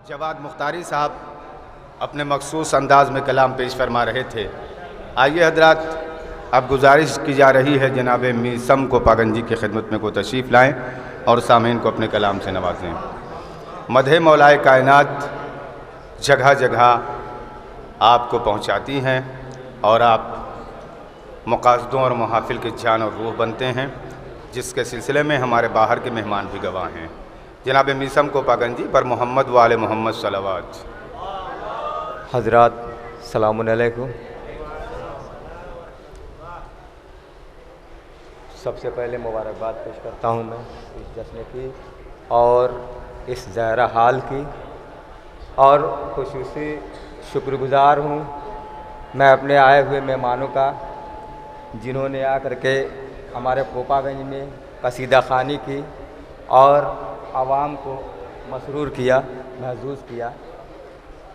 जवाद मुख्तारी साहब अपने मखसूस अंदाज में कलाम पेश फरमा रहे थे। आइए हजरात, अब गुजारिश की जा रही है जनाब मीसम को पागंजी की खिदमत में को तशरीफ़ लाएँ और सामीन को अपने कलाम से नवाजें। मदह मौलाए कायनात जगह जगह आपको पहुँचाती हैं और आप मुक़ासदों और महाफिल की जान और रूह बनते हैं, जिसके सिलसिले में हमारे बाहर के मेहमान भी गवाह हैं। जनाब मीसम को पागंजी पर मोहम्मद वाले मोहम्मद सलावत। हज़रात सलामुन अलैकुम। सबसे पहले मुबारकबाद पेश करता हूँ मैं इस जश्न की और इस ज़ायरा हाल की, और खुसूसी शुक्रगुज़ार हूँ मैं अपने आए हुए मेहमानों का, जिन्होंने आकर के हमारे पोपागंज में कसीदा ख़ानी की और आवाम को मसरूर किया, महसूस किया।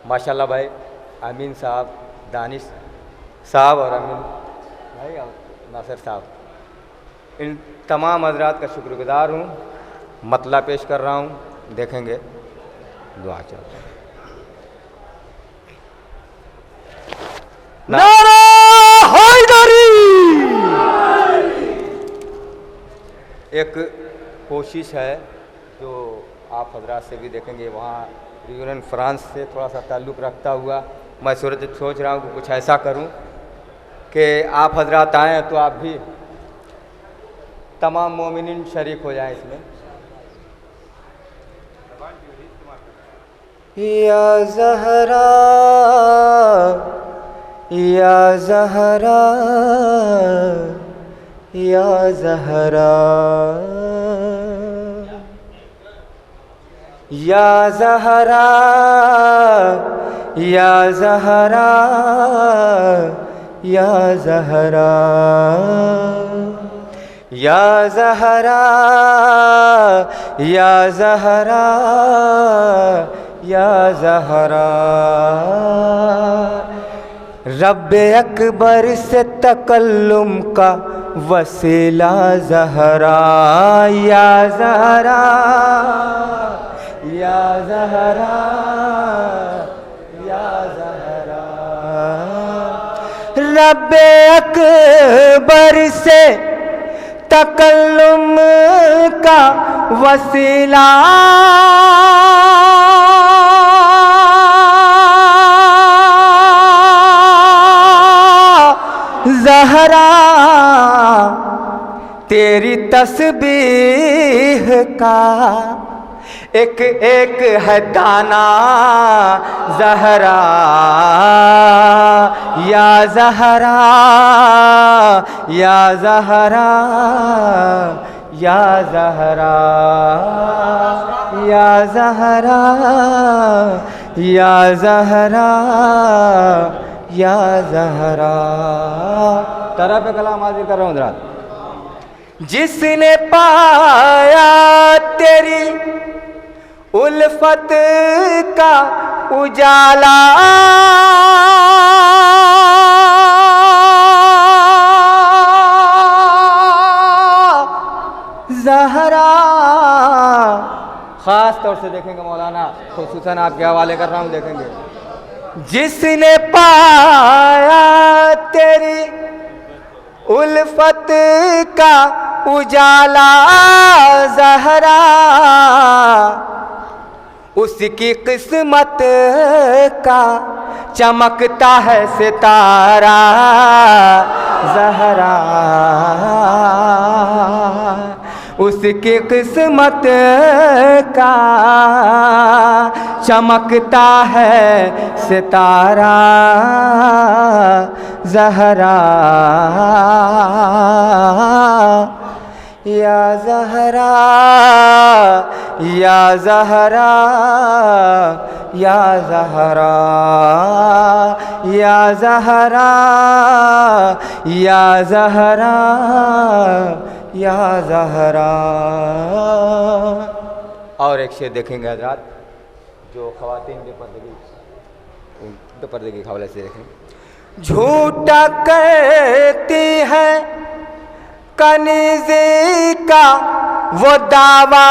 माशाल्लाह भाई, अमीन साहब, दानिश साहब और अमीन भाई और नासिर साहब, इन तमाम हज़रात का शुक्रगुज़ार हूँ। मतला पेश कर रहा हूँ, देखेंगे, दुआ चाहता हूँ। नारा हैदरी। एक कोशिश है जो आप हजरात से भी देखेंगे, वहाँ यूनियन फ्रांस से थोड़ा सा ताल्लुक़ रखता हुआ मैं सोच रहा हूँ कि कुछ ऐसा करूँ कि आप हजरात आएँ तो आप भी तमाम मोमिनीन शरीक हो जाएं इसमें। या ज़हरा या ज़हरा या ज़हरा या ज़हरा या ज़हरा या ज़हरा या ज़हरा या ज़हरा या ज़हरा। रब्बे अकबर से तकल्लुम का वसीला ज़हरा। या ज़हरा या ज़हरा या ज़हरा। रब्बे अकबर से तकल्लुम का वसीला ज़हरा। तेरी तस्बीह का एक एक है दाना ज़हरा। या ज़हरा या ज़हरा या ज़हरा या ज़हरा या ज़हरा या ज़हरा। तरह पे कलाम हाजिर कर रहा हूँ हज़रात। जिसने पाया तेरी उल्फत का उजाला ज़हरा। ख़ास तौर से देखेंगे मौलाना, खुसूसन आपके हवाले कर रहा हूँ, देखेंगे। जिसने पाया तेरी उल्फत का उजाला ज़हरा, उसकी किस्मत का चमकता है सितारा ज़हरा। उसकी किस्मत का चमकता है सितारा ज़हरा। या ज़हरा या ज़हरा या ज़हरा या ज़हरा या ज़हरा या ज़हरा। और एक शेर देखेंगे हज़रात, जो ख़वातीन बेपर्दगी के हवाले से देखें। झूठा कहती है कनीज़ी का वो दावा,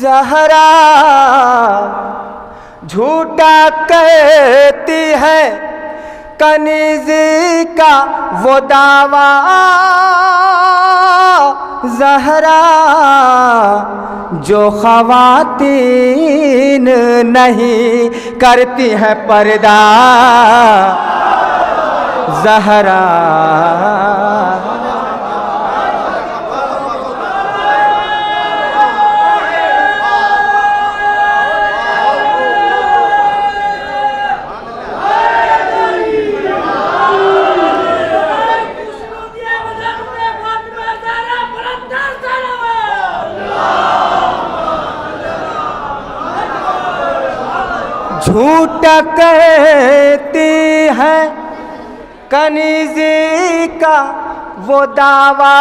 ज़हरा झूठा कहती है कनीज़ का वो दावा, ज़हरा जो ख़वातीन नहीं करती है पर्दा, ज़हरा झूठ कहती है कनीज़ का वो दावा,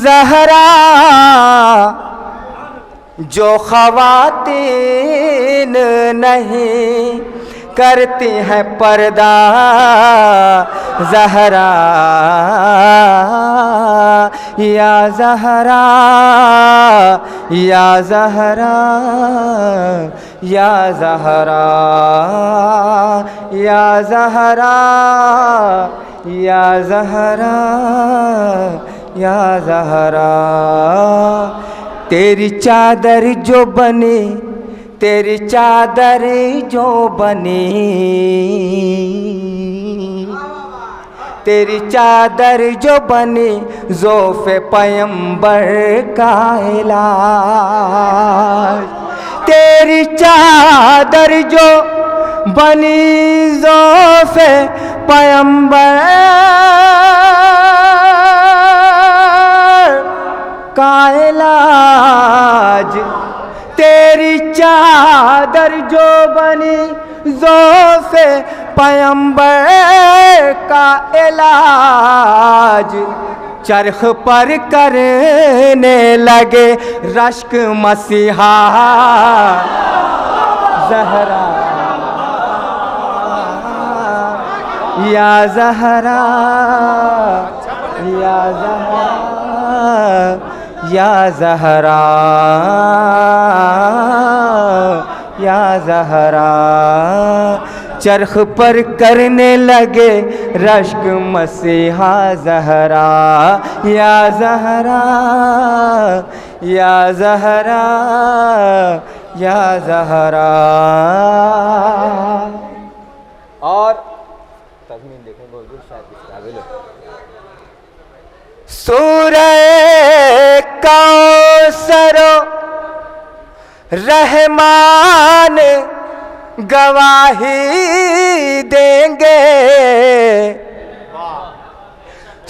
ज़हरा जो ख़वातीन नहीं करती हैं पर्दा, ज़हरा या ज़हरा या ज़हरा या ज़हरा या ज़हरा या ज़हरा या ज़हरा। तेरी चादर जो बनी, तेरी चादर जो बनी, तेरी चादर जो बनी ज़ोफ़े पैगंबर का इलाज, तेरी चादर जो बनी ज़ोफ़े पैगंबर का इलाज, तेरी चादर जो बनी ज़ोफ़े पैगंबर का इलाज, चरख पर करने लगे रश्क मसीहा, ज़हरा या ज़हरा या ज़हरा या ज़हरा या ज़हरा। चरख पर करने लगे रश्क मसीहा, ज़हरा या ज़हरा या ज़हरा या ज़हरा। और तज़मीन देखें मौजूद शायद इस काबिल हो। सूरह कौसर रहमान गवाही देंगे,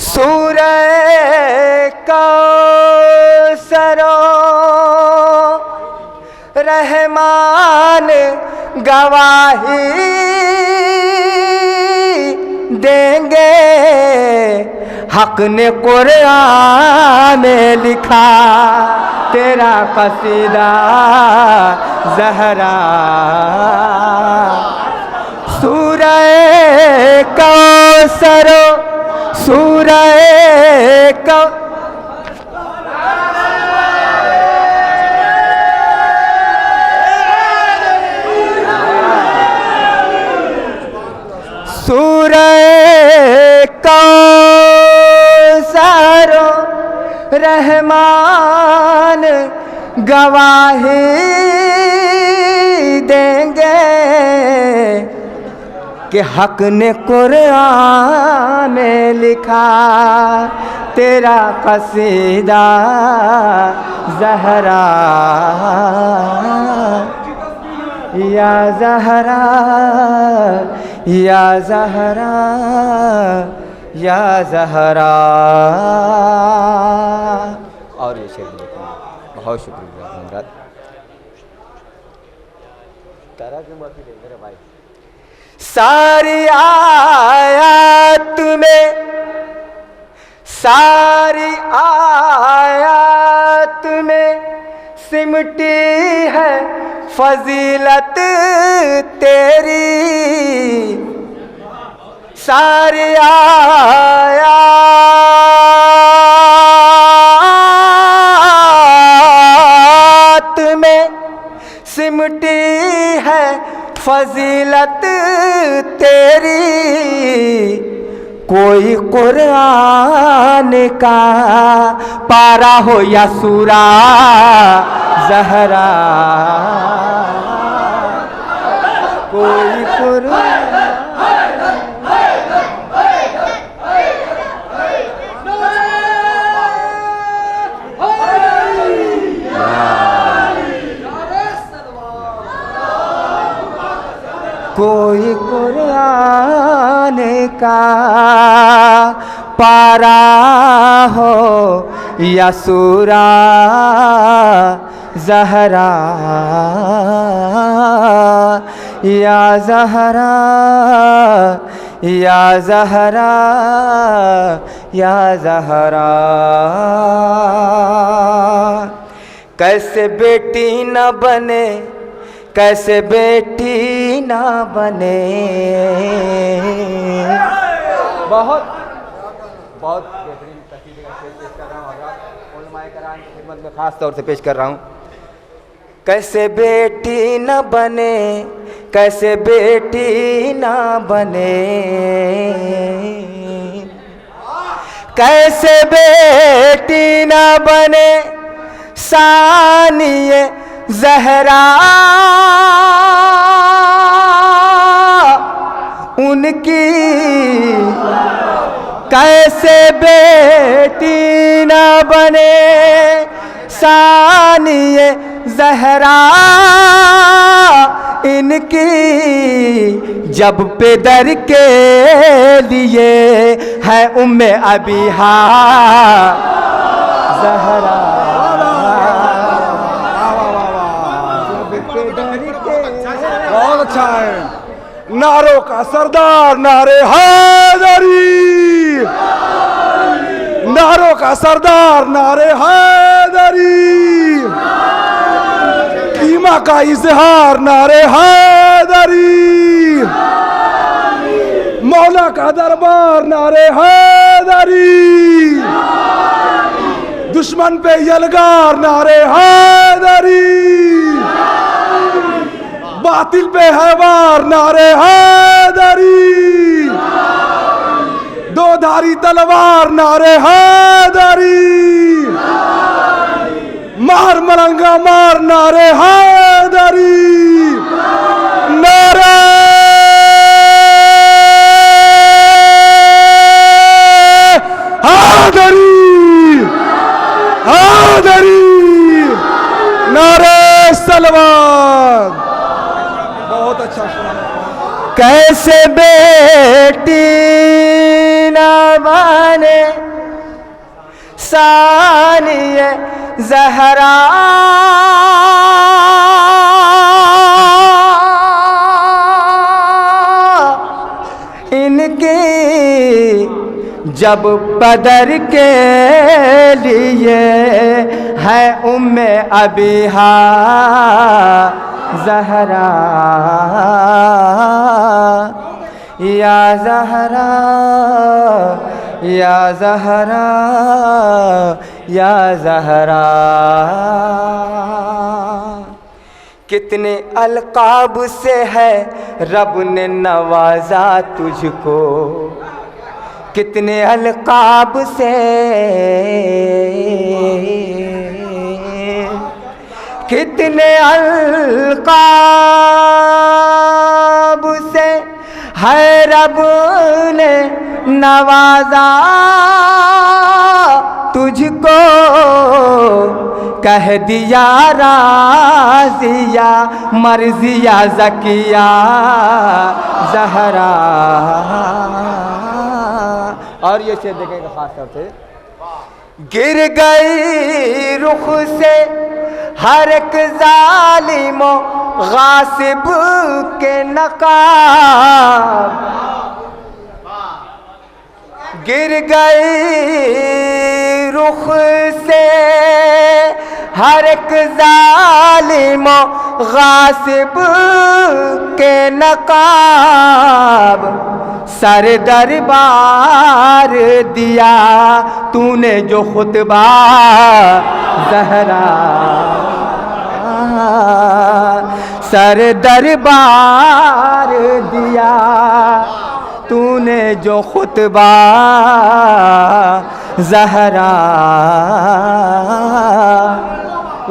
सूरह कौसर रहमान गवाही देंगे, हक़ ने कुरान में लिखा तेरा क़सीदा, ज़हरा सूरह कौसर सूरह कौसर रहमान गवाही देंगे कि हक़ ने कुरान में लिखा तेरा क़सीदा, ज़हरा या ज़हरा या ज़हरा या ज़हरा। और ये शेर बहुत शुक्रिया तारा की माफ़ी दे मेरे भाई। सारी आयत में, सारी आयत में सिमटी है फजीलत तेरी, सारी आयत फितरत तेरी कोई कुरान का पारा हो या सूरा ज़हरा, कोई कुरान। कोई कुरान का पारा हो या सूरा ज़हरा, या ज़हरा, या ज़हरा, या ज़हरा। कैसे बेटी न बने, कैसे बेटी ना बने। बहुत बहुत बेहतरीन कसीदे का पेश कर रहा हूँ हज़रात, उलमाए कराम की खिदमत में ख़ास तौर से पेश कर रहा हूँ। कैसे बेटी न बने, कैसे बेटी ना बने, कैसे बेटी ना बने सानिए ज़हरा, उनकी कैसे बेटी न बने सानिए ज़हरा, इनकी जब पेदर के लिए है उम्मे अबीहा ज़हरा। बहुत अच्छा है। नारों का सरदार नारे हैदरी, नारों का सरदार नारे हैदरी, कीमा का इजहार नारे हैदरी, मौला का दरबार नारे हैदरी, दुश्मन पे यलगार नारे हैदरी, बातिल पे है वार नारे हैदरी, दो धारी तलवार नारे हैदरी, मार मलंगा मार नारे हैदरी, नारे हैदरी, हैदरी, नारे सलवात। बहुत अच्छा सुना। कैसे बेटी न बने सानिए ज़हरा, इनकी जब पदर के लिए है उम्मे अबीहा ज़हरा, या ज़हरा, या ज़हरा, या ज़हरा। कितने अलकाब से है रब ने नवाजा तुझको, कितने अलकाब से, कितने अलकाब से है रब ने नवाजा तुझको, कह दिया राज़िया मर्ज़िया ज़किया ज़हरा। और ये शेर देखेंगे खास तौर से। गिर गई रुख से हर एक ज़ालिमो गासिब के नकाब, गिर गई रुख से हर एक ज़ालिमो गासिब के नकाब, सर दरबार दिया तूने जो खुतबा ज़हरा, सर दरबार दिया, तूने जो खुतबा ज़हरा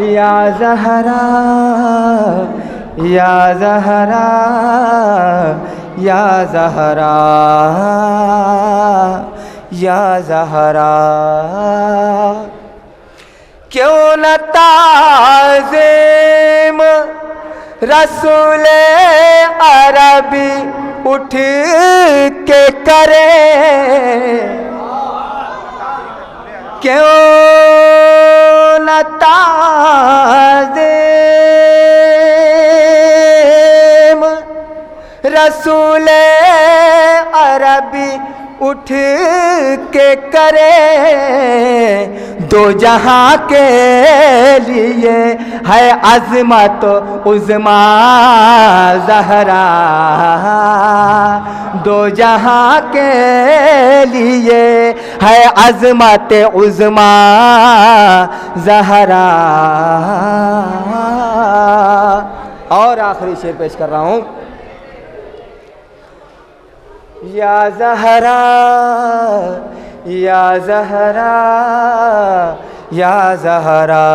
या ज़हरा या ज़हरा या ज़हरा या ज़हरा, क्यों न ताज़ीम रसूले अरबी उठ के करे, क्यों न ताज़ीम रसूले अरबी उठ के करे, दो जहां के लिए है अज़मत उज़्मा ज़हरा, दो जहां के लिए है अज़मत उज़्मा ज़हरा। और आखिरी शेर पेश कर रहा हूँ। या ज़हरा या ज़हरा या ज़हरा,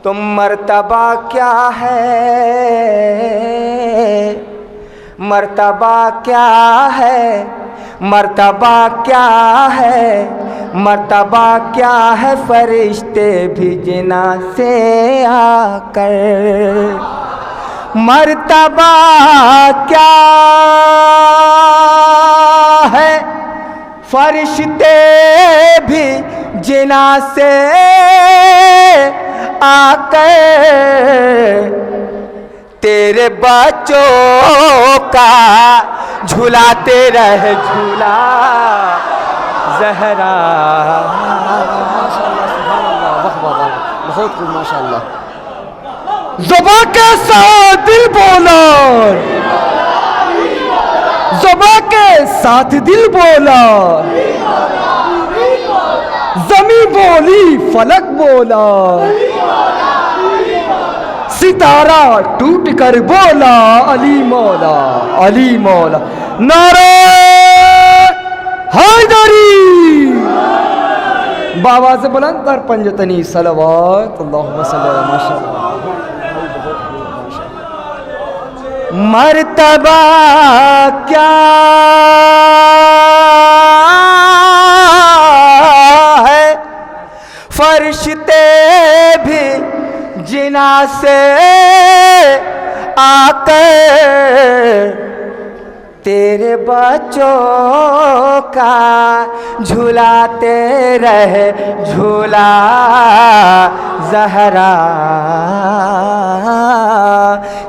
तुम मर्तबा क्या है, मर्तबा क्या है, मर्तबा क्या है, मर्तबा क्या है, फरिश्ते भी जिना से आकर, मर्तबा क्या है, फरिश्ते भी जिना से आकर तेरे बच्चों का झुलाते रहे झूला ज़हरा। बहुत खूब माशाअल्लाह। ज़ुबां के साथ दिल बोला, ज़ुबां के साथ दिल बोला, ज़मी बोली फलक बोला, सितारा टूट कर बोला अली मौला अली मौला। नारे हैदरी, बाबा से बुलंद कर पंजतनी सलवात अल्लाहुम्मा सल्ली अला माशाअल्लाह। मर्तबा क्या है, फरिश्ते भी जिना से आकर तेरे बच्चों का झुलाते रहे झूला ज़हरा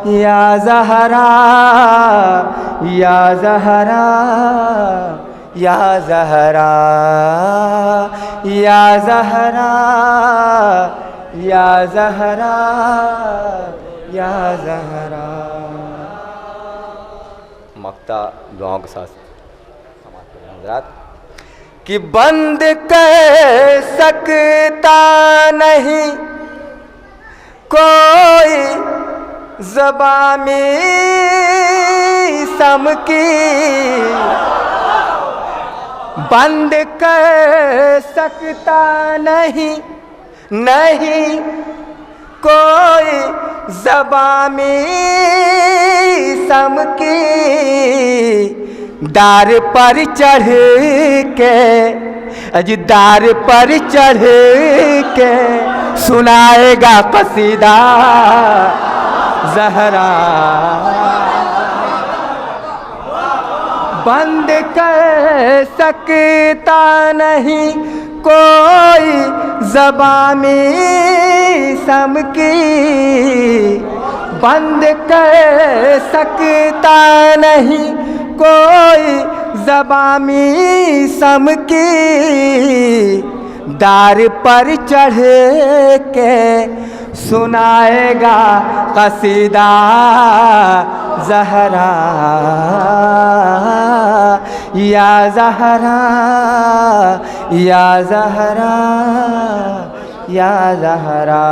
या ज़हरा या ज़हरा या ज़हरा या ज़हरा या ज़हरा या ज़हरा। मक्ता दुआओं के साथ समाप्त करें हज़रात। कि बंद कर सकता नहीं कोई ज़बां में सम की, बंद कर सकता नहीं नहीं कोई ज़बां में सम की, दार पर चढ़ के दार पर चढ़ के सुनाएगा कसीदा ज़हरा। बंद कर सकता नहीं कोई ज़बां में सम की, बंद कर सकता नहीं कोई ज़बां में सम की, दार पर चढ़ के सुनाएगा कसीदा ज़हरा या ज़हरा या ज़हरा या ज़हरा।